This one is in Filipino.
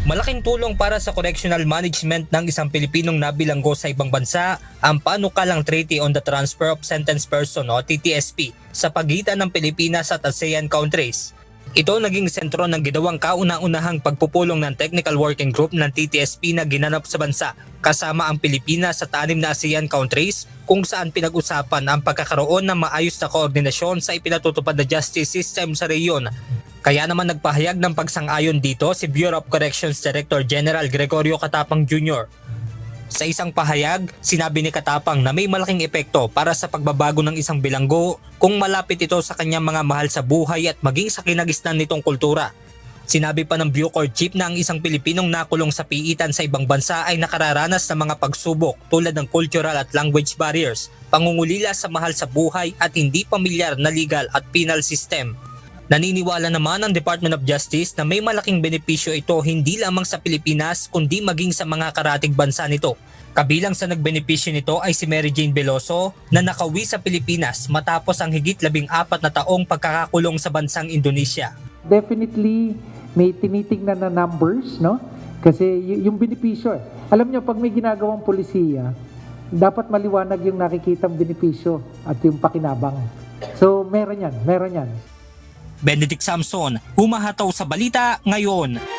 Malaking tulong para sa correctional management ng isang Pilipinong nabilanggo sa ibang bansa ang panukalang Treaty on the Transfer of Sentenced Person o TTSP sa pagitan ng Pilipinas at ASEAN countries. Ito naging sentro ng ginawang kauna-unahang pagpupulong ng Technical Working Group ng TTSP na ginanap sa bansa kasama ang Pilipinas at 6 na ASEAN countries kung saan pinag-usapan ang pagkakaroon ng maayos na koordinasyon sa ipinatutupad na justice system sa rehiyon. Kaya naman nagpahayag ng pagsang-ayon dito si Bureau of Corrections Director General Gregorio Katapang Jr. Sa isang pahayag, sinabi ni Katapang na may malaking epekto para sa pagbabago ng isang bilanggo kung malapit ito sa kanyang mga mahal sa buhay at maging sa kinagisnan nitong kultura. Sinabi pa ng Bucor Chief na ang isang Pilipinong nakulong sa piitan sa ibang bansa ay nakararanas ng mga pagsubok tulad ng cultural at language barriers, pangungulila sa mahal sa buhay at hindi pamilyar na legal at penal system. Naniniwala naman ang Department of Justice na may malaking benepisyo ito hindi lamang sa Pilipinas kundi maging sa mga karatig bansa nito. Kabilang sa nagbenepisyo nito ay si Mary Jane Veloso na nakauwi sa Pilipinas matapos ang higit 14 na taong pagkakakulong sa bansang Indonesia. Definitely may tinitingnan na numbers, no? Kasi yung benepisyo. Alam nyo, pag may ginagawang polisiya, dapat maliwanag yung nakikitang benepisyo at yung pakinabang. So meron yan. Benedict Samson, humahataw sa balita ngayon.